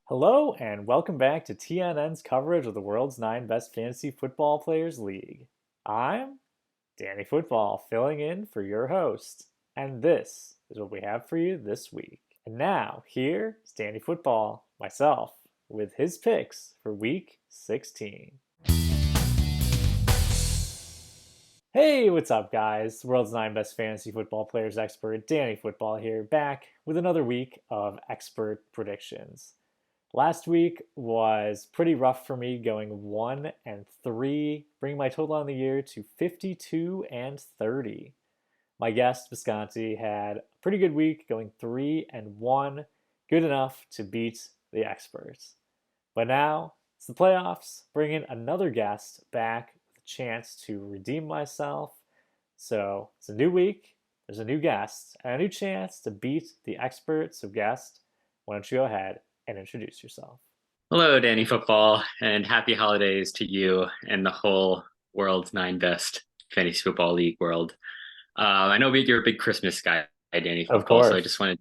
Hello, and welcome back to TNN's coverage of the world's 9 best fantasy football players league. I'm Danny Football, filling in for your host, and this is what we have for you this week. And now, here is Danny Football, myself, with his picks for week 16. Hey, what's up, guys? The world's 9 best fantasy football players expert, Danny Football here, back with another week of expert predictions. Last week was pretty rough for me, going 1-3, bringing my total on the year to 52-30. My guest, Visconti, had a pretty good week, going 3-1, good enough to beat the experts. But now it's the playoffs, bringing another guest back with a chance to redeem myself. So it's a new week, there's a new guest, and a new chance to beat the experts. So, guest, why don't you go ahead and introduce yourself? Hello, Danny Football, and happy holidays to you and the whole world's 9 best fantasy football league world. I know you're a big Christmas guy, Danny Of Football, so I course. just wanted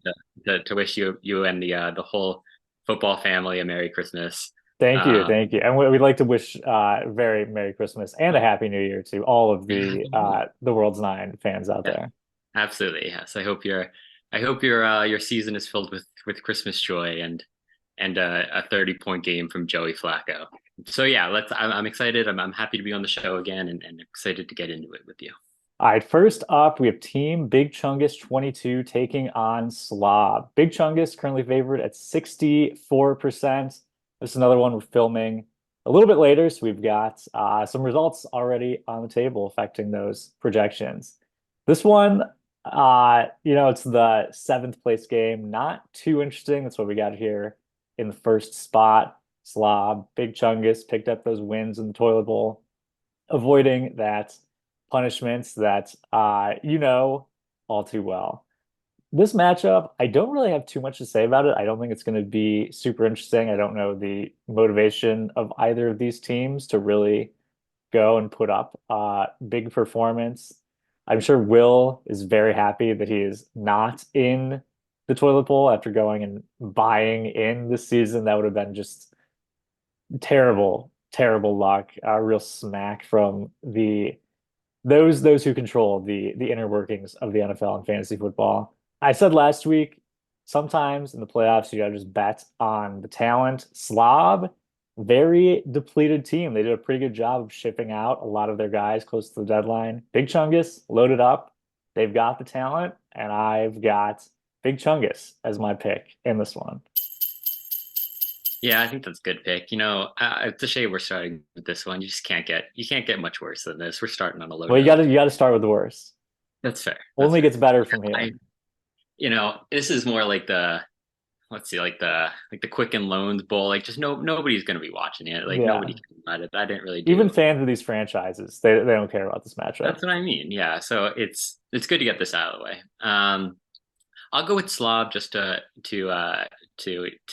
to wish you and the whole football family a Merry Christmas. Thank you, Um, thank you, and we'd like to wish very Merry Christmas and a Happy New Year to all of the world's 9 fans out yeah, there. absolutely. Yes, I hope your season is filled with Christmas joy and a 30-point game from Joey Flacco. So yeah, I'm excited. I'm happy to be on the show again and excited to get into it with you. All right, first up, we have Team Big Chungus 22 taking on Slob. Big Chungus currently favored at 64%. This is another one we're filming a little bit later, so we've got some results already on the table affecting those projections. This one, it's the seventh place game. Not too interesting. That's what we got here in the first spot. Slob, Big Chungus picked up those wins in the toilet bowl, avoiding that punishments that all too well. This matchup, I don't really have too much to say about it. I don't think it's going to be super interesting. I don't know the motivation of either of these teams to really go and put up big performance. I'm sure Will is very happy that he is not in the toilet bowl after going and buying in this season. That would have been just terrible, terrible luck. A real smack from the those who control the inner workings of the NFL and fantasy football. I said last week, sometimes in the playoffs, you gotta just bet on the talent. Slob, very depleted team. They did a pretty good job of shipping out a lot of their guys close to the deadline. Big Chungus loaded up. They've got the talent, and I've got Big Chungus as my pick in this one. Yeah, I think that's a good pick. It's a shame we're starting with this one. You can't get much worse than this. We're starting on a low Well, note. you gotta start with the worst. That's fair. That's Only fair. gets better from I, here. this is more like let's see, like the Quicken Loans Bowl. Like just nobody's gonna be watching it. Like nobody Yeah. can about it. I didn't really Even do. fans of these franchises, they don't care about this matchup. That's what I mean. Yeah. So it's good to get this out of the way. I'll go with Slav just to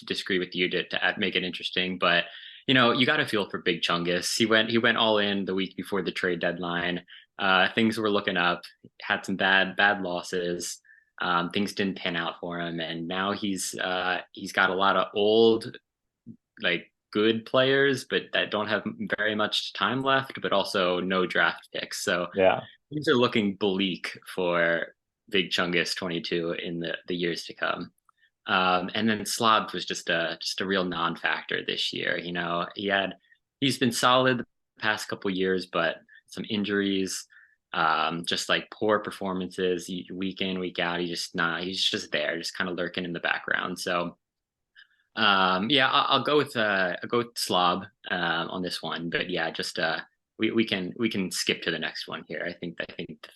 disagree with you to make it interesting. But you got to feel for Big Chungus. He went all in the week before the trade deadline. Things were looking up. Had some bad losses. Things didn't pan out for him, and now he's got a lot of old like good players, but that don't have very much time left, but also no draft picks. So Yeah. things are looking bleak for Big Chungus 22 in the years to come. And then Slob was just a real non-factor this year. He's been solid the past couple years, but some injuries, just like poor performances week in, week out. He's just there, just kind of lurking in the background. So yeah, I'll go with Slob on this one, but yeah, just we can skip to the next one here. I think the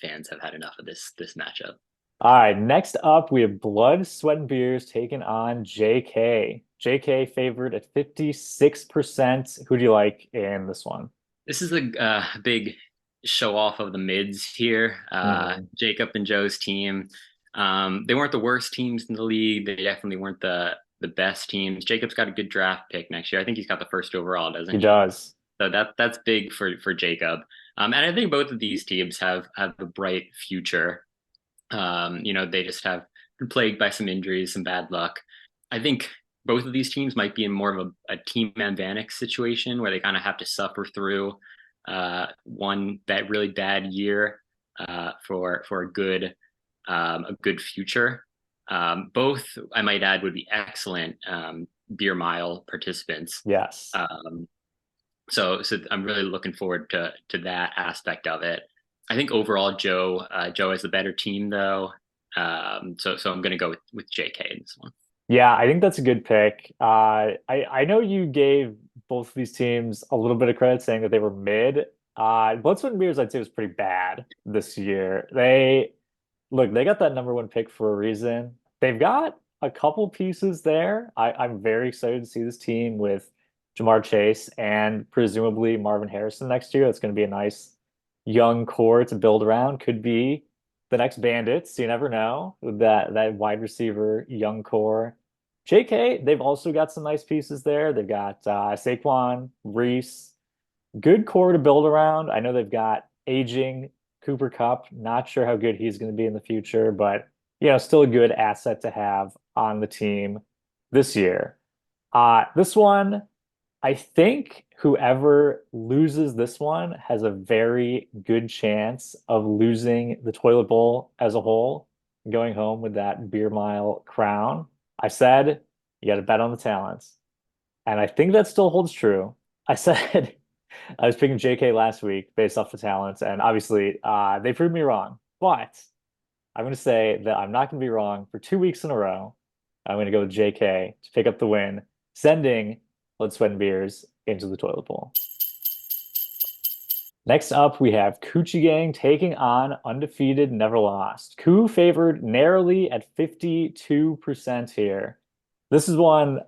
fans have had enough of this matchup. All right, next up, we have Blood, Sweat, and Beers taking on JK. JK favored at 56%. Who do you like in this one? This is a big show off of the mids here. Mhm. Jacob and Joe's team. They weren't the worst teams in the league. They definitely weren't the best teams. Jacob's got a good draft pick next year. I think he's got the first overall, He doesn't he? does. So that's big for Jacob. And I think both of these teams have a bright future. They just have been plagued by some injuries, some bad luck. I think both of these teams might be in more of a team advantage situation where they kind of have to suffer through one that really bad year for a good future. Both, I might add, would be excellent beer mile participants. Yes. So I'm really looking forward to that aspect of it. I think overall Joe has the better team though. So I'm going to go with JK in this one. Yeah, I think that's a good pick. I know you gave both of these teams a little bit of credit saying that they were mid. Bloodstone and Beers, I'd say, was pretty bad this year. They got that number one pick for a reason. They've got a couple pieces there. I'm very excited to see this team with Jamar Chase and presumably Marvin Harrison next year. That's going to be a nice young core to build around. Could be the next Bandits. You never know with that wide receiver young core. JK, they've also got some nice pieces there. They've got Saquon, Reese, good core to build around. I know they've got aging Cooper Kupp. Not sure how good he's going to be in the future, but still a good asset to have on the team this year. This one, I think whoever loses this one has a very good chance of losing the toilet bowl as a whole, going home with that beer mile crown. I said you got to bet on the talents. And I think that still holds true. I said I was picking JK last week based off the talents, and obviously they proved me wrong. But I'm going to say that I'm not going to be wrong for 2 weeks in a row. I'm going to go with JK to pick up the win, sending Blood, Sweat, and Beers into the toilet bowl. Next up, we have Coochie Gang taking on Undefeated Never Lost. Koo favored narrowly at 52% here. This is one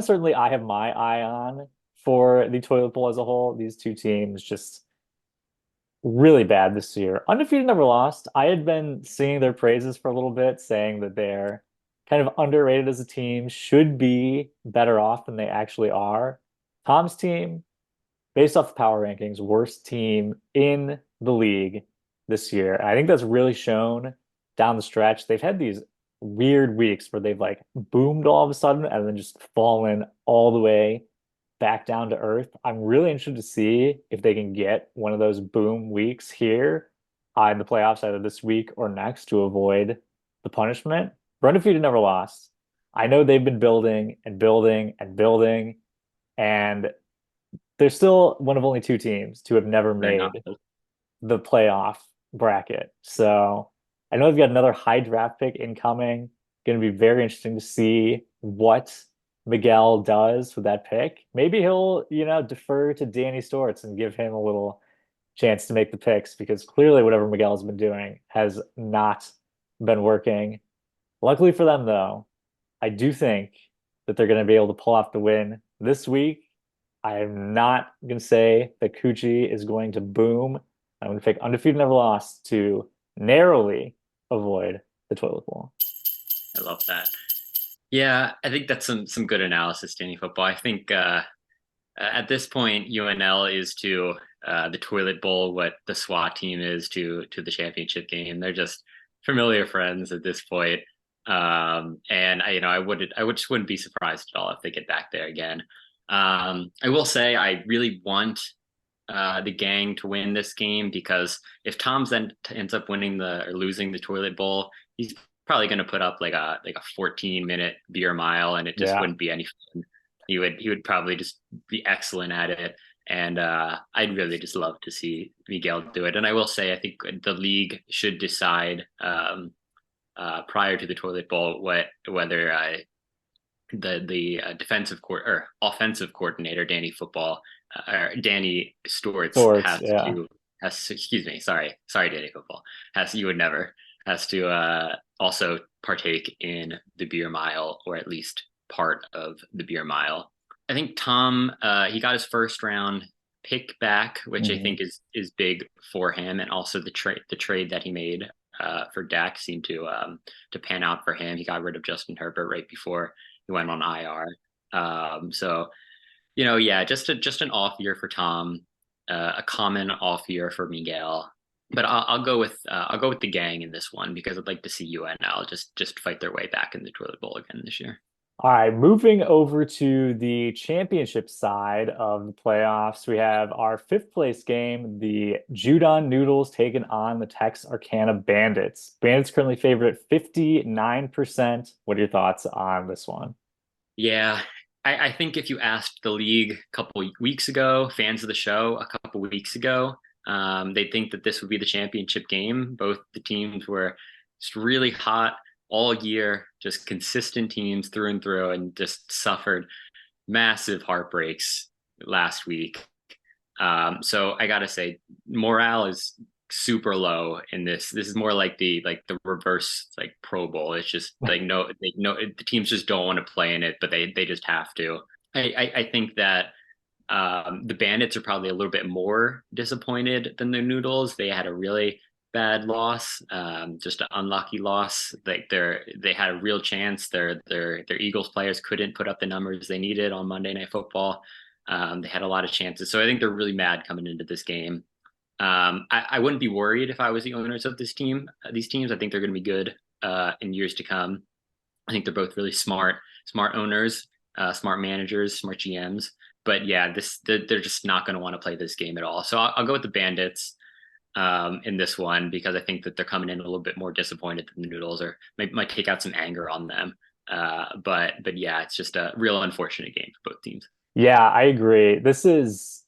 certainly I have my eye on for the toilet bowl as a whole. These two teams just really bad this year. Undefeated Never Lost. I had been singing their praises for a little bit, saying that they're kind of underrated as a team, should be better off than they actually are. Tom's team, based off the power rankings, worst team in the league this year. I think that's really shown down the stretch. They've had these weird weeks where they've like boomed all of a sudden and then just fallen all the way back down to earth. I'm really interested to see if they can get one of those boom weeks here in the playoffs either this week or next to avoid the punishment. But undefeated never lost. I know they've been building and building and building, and they're still one of only two teams to have never They're not. made the playoff bracket. So I know they've got another high draft pick incoming. Going to be very interesting to see what Miguel does with that pick. Maybe he'll, defer to Danny Storts and give him a little chance to make the picks because clearly whatever Miguel's been doing has not been working. Luckily for them, though, I do think that they're going to be able to pull off the win this week. I am not going to say that Coochie is going to boom. I'm going to pick undefeated never lost to narrowly avoid the toilet bowl. I love that. Yeah, I think that's some good analysis, Danny Football. I think at this point, UNL is to the toilet bowl what the SWAT team is to the championship game. They're just familiar friends at this point. And I just wouldn't be surprised at all if they get back there again. I will say I really want the gang to win this game because if Tom's then ends up winning or losing the toilet bowl, he's probably going to put up like a 14-minute beer mile, and it just Yeah. wouldn't be any fun. He would probably just be excellent at it, and I'd really just love to see Miguel do it. And I will say I think the league should decide prior to the toilet bowl whether the defensive court or offensive coordinator Danny Storts Swords, yeah. excuse me, sorry Danny Football has to also partake in the beer mile or at least part of the beer mile. I think Tom he got his first round pick back, which I think is big for him, and also the trade that he made for Dak seemed to pan out for him. He got rid of Justin Herbert right before he went on IR. So yeah, just an off year for Tom, a common off year for Miguel. But I'll go with the gang in this one because I'd like to see UNL just fight their way back in the toilet bowl again this year. All right, moving over to the championship side of the playoffs, we have our fifth place game, the Judon Noodles taking on the Texarkana Bandits. Bandits currently favored at 59%. What are your thoughts on this one? Yeah, I think if you asked the league a couple weeks ago, fans of the show a couple weeks ago, they'd think that this would be the championship game. Both the teams were just really hot all year, just consistent teams through and through, and just suffered massive heartbreaks last week. So I gotta say, morale is super low in this. This is more like the reverse like Pro Bowl. It's just like no, the teams just don't want to play in it, but they just have to. I think that the Bandits are probably a little bit more disappointed than the Noodles. They had a really bad loss, just an unlucky loss. Like they had a real chance. Their Eagles players couldn't put up the numbers they needed on Monday Night Football. They had a lot of chances, so I think they're really mad coming into this game. I wouldn't be worried if I was the owners of this team. These teams, I think they're going to be good in years to come. I think they're both really smart owners, smart managers, smart GMs. But yeah, they're just not going to want to play this game at all. So I'll go with the Bandits in this one because I think that they're coming in a little bit more disappointed than the Noodles, or might take out some anger on them. But yeah, it's just a real unfortunate game for both teams. Yeah, I agree. This is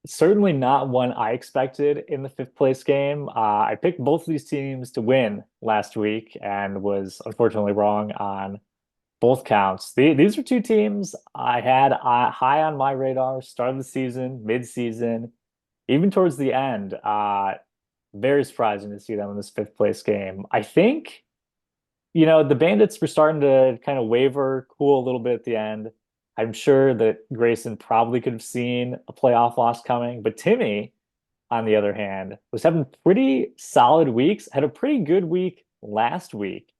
certainly not one I expected in the fifth place game. I picked both of these teams to win last week and was unfortunately wrong on both counts. These are two teams I had high on my radar, start of the season, mid-season, even towards the end. Very surprising to see them in this fifth place game. I think, the Bandits were starting to kind of waver, cool a little bit at the end. I'm sure that Grayson probably could have seen a playoff loss coming, but Timmy, on the other hand, was having pretty solid weeks, had a pretty good week last week,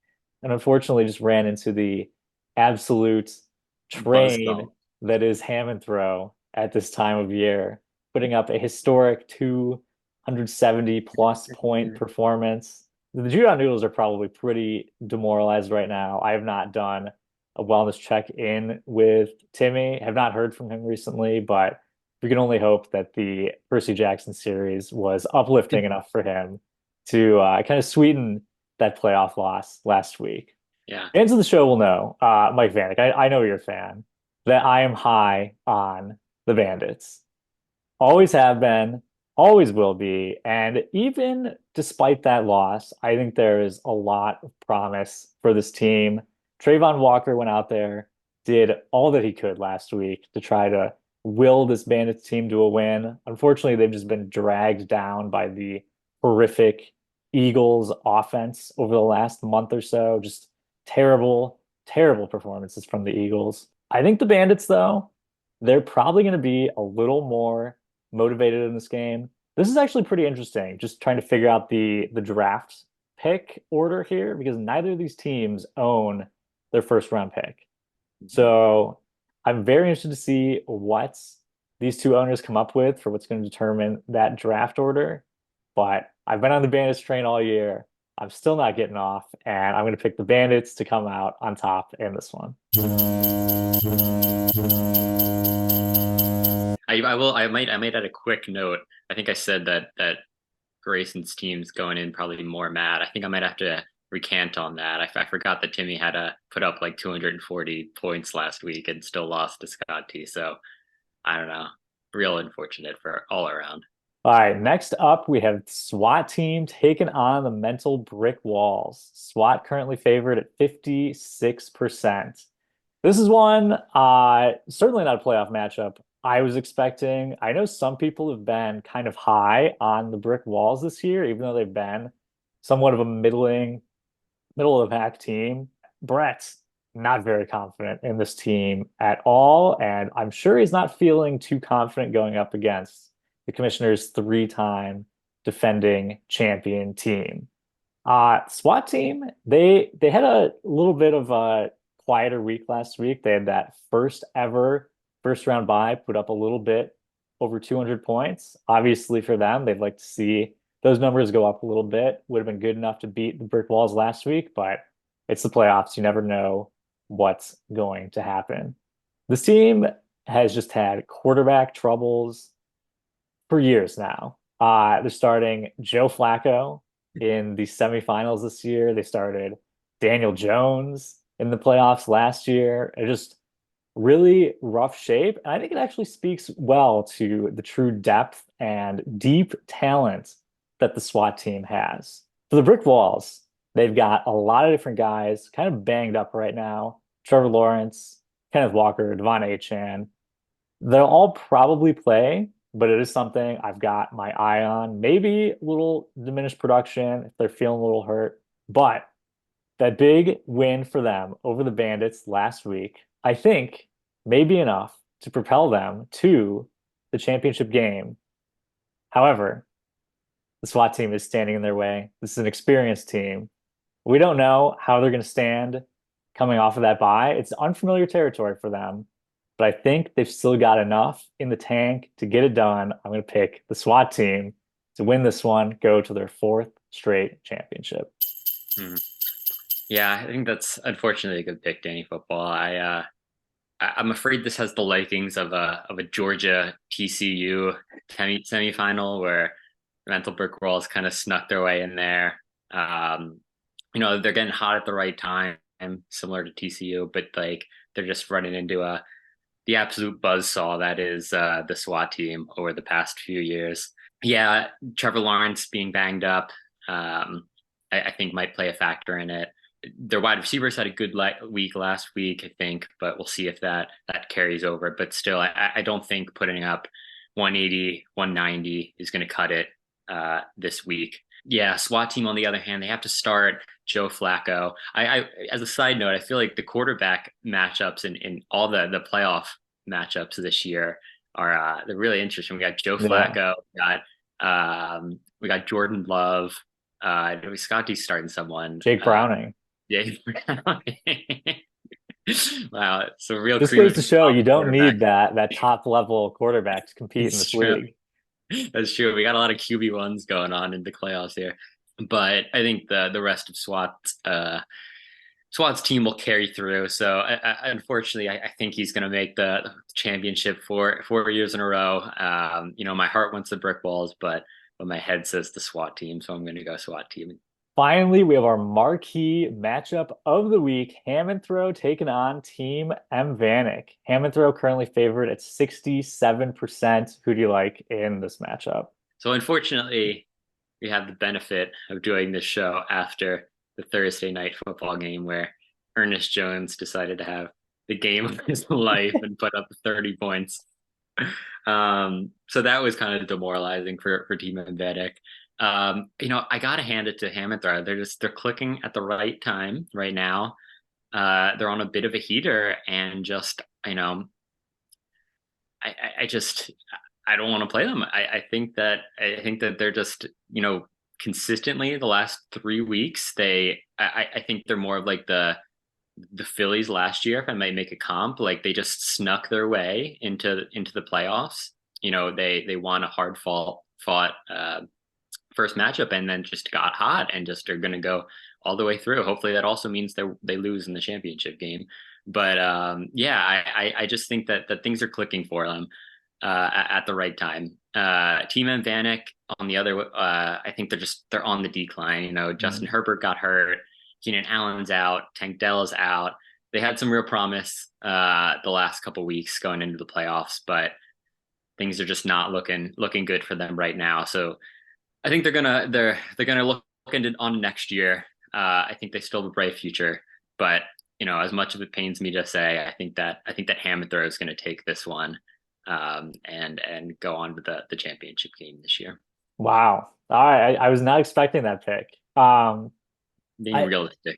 and unfortunately just ran into the absolute train Buzzsaw. that is ham and throw at this time of year, putting up a historic 270 plus point performance. The Judon Noodles are probably pretty demoralized right now. I have not done a wellness check in with Timmy, have not heard from him recently, but we can only hope that the Percy Jackson series was uplifting enough for him to kind of sweeten that playoff loss last week. Yeah. Fans of the show will know, Mike Vanek, I know you're a fan, that I am high on the Bandits. Always have been, always will be. And even despite that loss, I think there is a lot of promise for this team. Trayvon Walker went out there, did all that he could last week to try to will this Bandits team to a win. Unfortunately, they've just been dragged down by the horrific Eagles offense over the last month or so. Just terrible, terrible performances from the Eagles. I think the Bandits, though, they're probably going to be a little more motivated in this game. This is actually pretty interesting, just trying to figure out the draft pick order here because neither of these teams own their first round pick. Mhm. So I'm very interested to see what these two owners come up with for what's going to determine that draft order. But I've been on the Bandits train all year. I'm still not getting off, and I'm going to pick the Bandits to come out on top in this one. I will. I might add a quick note. I think I said that Grayson's team's going in probably more mad. I think I might have to recant on that. I forgot that Timmy had to put up like 240 points last week and still lost to Scott T. So I don't know. Real unfortunate for all around. All right, next up, we have SWAT team taking on the mental brick walls. SWAT currently favored at 56%. This is one, certainly not a playoff matchup I was expecting. I know some people have been kind of high on the brick walls this year, even though they've been somewhat of a middle of the pack team. Brett's not very confident in this team at all, and I'm sure he's not feeling too confident going up against the commissioner's three-time defending champion team. SWAT team, they had a little bit of a quieter week last week. They had that first ever first round bye, put up a little bit over 200 points. Obviously, for them, they'd like to see those numbers go up a little bit. Would have been good enough to beat the brick walls last week, but it's the playoffs. You never know what's going to happen. This team has just had quarterback troubles for years now. They're starting Joe Flacco in the semifinals this year. They started Daniel Jones in the playoffs last year. It just really rough shape. And I think it actually speaks well to the true depth and deep talent that the SWAT team has. For the Brick Walls, they've got a lot of different guys kind of banged up right now. Trevor Lawrence, Kenneth Walker, Devon Achane. They'll all probably play, but it is something I've got my eye on. Maybe a little diminished production if they're feeling a little hurt. But that big win for them over the Bandits last week, I think, may be enough to propel them to the championship game. However, the SWAT team is standing in their way. This is an experienced team. We don't know how they're going to stand coming off of that bye. It's unfamiliar territory for them, but I think they've still got enough in the tank to get it done. I'm going to pick the SWAT team to win this one, go to their fourth straight championship. Hmm. Yeah, I think that's unfortunately a good pick, Danny Football. I'm afraid this has the likings of a Georgia TCU semifinal where mental brick walls kind of snuck their way in there. They're getting hot at the right time, similar to TCU, but like they're just running into the absolute buzzsaw that is the SWAT team over the past few years. Yeah, Trevor Lawrence being banged up, I think might play a factor in it. Their wide receivers had a good week last week, I think, but we'll see if that carries over. But still, I don't think putting up 180, 190 is going to cut it this week. Yeah, SWAT team on the other hand, they have to start Joe Flacco. I as a side note, I feel like the quarterback matchups in all the playoff matchups this year are they're really interesting. We got Joe Yeah. Flacco, we got Jordan Love, Scotty's starting someone. Jake Browning. Yeah. Wow, it's a real This cream goes of to the show crop you don't quarterback. need that top level quarterback to compete in It's this true. league. That's true. We got a lot of QB1s going on in the playoffs here. But I think the rest of SWAT's team will carry through. So unfortunately, I think he's going to make the championship for 4 years in a row. My heart wants the brick walls, but my head says the SWAT team, so I'm going to go SWAT team. Finally, we have our marquee matchup of the week. Ham and Throw taking on Team M Vanek. Ham and Throw currently favored at 67%. Who do you like in this matchup? So unfortunately, we have the benefit of doing this show after the Thursday night football game where Ernest Jones decided to have the game of his life and put up 30 points. So that was kind of demoralizing for Team Vedic. I gotta hand it to Ham and Throw. They're clicking at the right time right now. They're on a bit of a heater, and just I just I don't want to play them. I think that they're just consistently the last 3 weeks I think they're more of like the Phillies last year, if I might make a comp. Like they just snuck their way into the playoffs. They won a fought first matchup and then just got hot and just are going to go all the way through. Hopefully that also means they lose in the championship game. But yeah, I just think that things are clicking for them at the right time. Team and Vanek on the other, I think they're on the decline. Justin Mhm. Herbert got hurt. Keenan Allen's out. Tank Dell's out. They had some real promise the last couple weeks going into the playoffs, but things are just not looking good for them right now. So I think they're gonna look into on next year. I think they still have a bright future, but as much as it pains me to say, I think that Ham and Throw is going to take this one and go on to the championship game this year. Wow. All right. I was not expecting that pick. Being I realistic,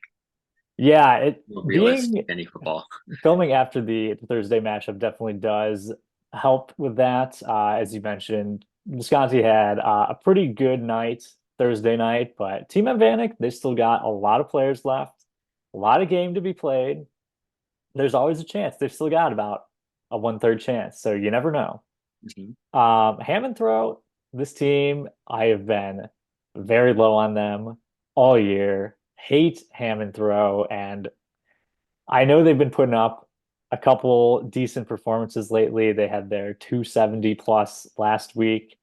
yeah, it more realistic being than any football. filming after the Thursday matchup definitely does help with that. As you mentioned, Visconti had a pretty good night Thursday night, but Team Vanek, they still got a lot of players left, a lot of game to be played. There's always a chance. They've still got about a one-third chance, so you never know. Mhm. Ham and Throw, this team, I have been very low on them all year. Hate Ham and Throw, and I know they've been putting up a couple decent performances lately. They had their 270 plus last week.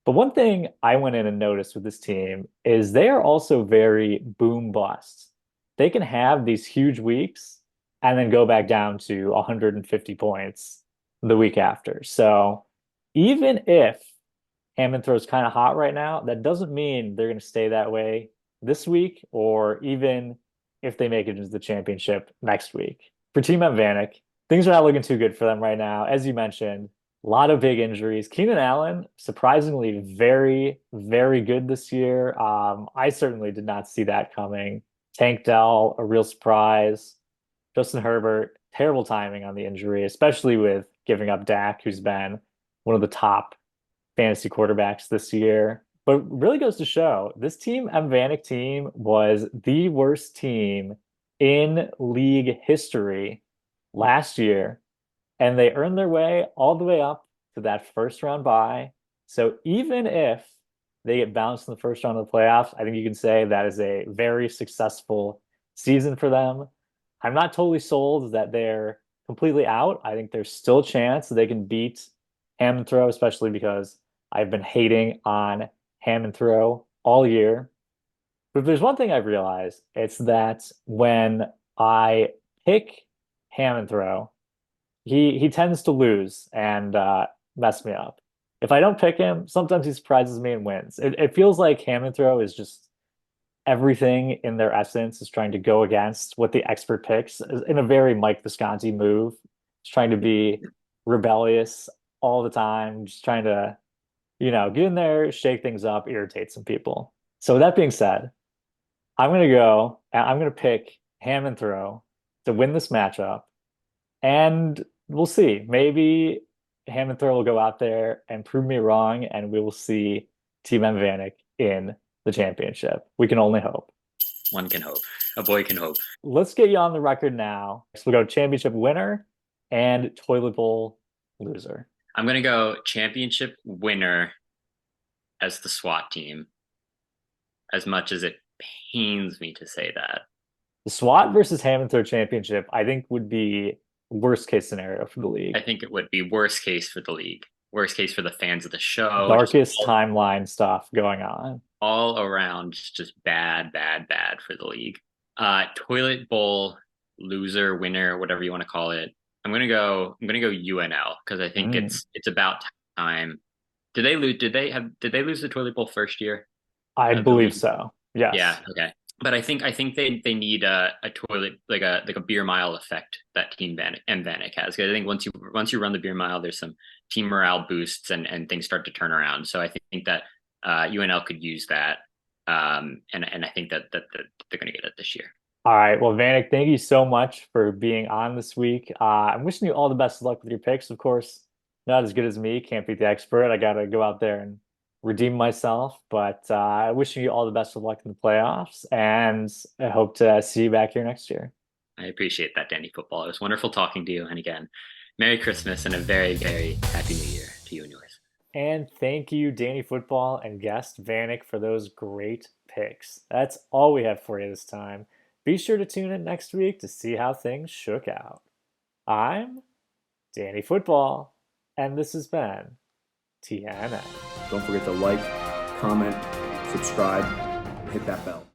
But one thing I went in and noticed with this team is they are also very boom bust. They can have these huge weeks and then go back down to 150 points the week after. So even if Hammond throws kind of hot right now, that doesn't mean they're going to stay that way this week or even if they make it into the championship next week. For Team Vanek, things are not looking too good for them right now. As you mentioned, a lot of big injuries. Keenan Allen, surprisingly, very, very good this year. I certainly did not see that coming. Tank Dell, a real surprise. Justin Herbert, terrible timing on the injury, especially with giving up Dak, who's been one of the top fantasy quarterbacks this year. But really goes to show this team, Vanek team, was the worst team in league history last year, and they earned their way all the way up to that first round bye. So even if they get bounced in the first round of the playoffs, I think you can say that is a very successful season for them. I'm not totally sold that they're completely out. I think there's still a chance that they can beat Ham and Throw, especially because I've been hating on Ham and Throw all year. But if there's one thing I've realized, it's that when I pick Ham and Throw, he tends to lose and mess me up. If I don't pick him, sometimes he surprises me and wins. It feels like Ham and Throw is just everything in their essence is trying to go against what the expert picks in a very Mike Visconti move. Just trying to be rebellious all the time, just trying to, get in there, shake things up, irritate some people. So with that being said, I'm gonna pick Ham and Throw to win this matchup. And we'll see. Maybe Ham and Throw will go out there and prove me wrong, and we will see Team M Vanek in the championship. We can only hope. One can hope. A boy can hope. Let's get you on the record now. So we'll go championship winner and toilet bowl loser. I'm going to go championship winner as the SWAT team, as much as it pains me to say that. The SWAT versus Ham and Throw championship, I think, would be worst case scenario for the league. I think it would be worst case for the league, worst case for the fans of the show. Darkest timeline stuff going on. All around, just bad, bad, bad for the league. Toilet bowl loser, winner, whatever you want to call it. I'm gonna go UNL because I think it's about time. Did they lose? Did they lose the toilet bowl first year? I believe so. Yes. Yeah. Okay. But I think they need a toilet like a beer mile effect that Team Vanek has. Because I think once you run the beer mile, there's some team morale boosts and things start to turn around. So I think that UNL could use that, and I think that they're going to get it this year. All right. Well, Vanek, thank you so much for being on this week. I'm wishing you all the best of luck with your picks. Of course, not as good as me. Can't beat the expert. I got to go out there and redeem myself. But wishing you all the best of luck in the playoffs, and I hope to see you back here next year. I appreciate that, Danny Football. It was wonderful talking to you. And again, Merry Christmas and a very, very Happy New Year to you and yours. And thank you, Danny Football and guest Vanek, for those great picks. That's all we have for you this time. Be sure to tune in next week to see how things shook out. I'm Danny Football, and this has been TNN. Don't forget to like, comment, subscribe, and hit that bell.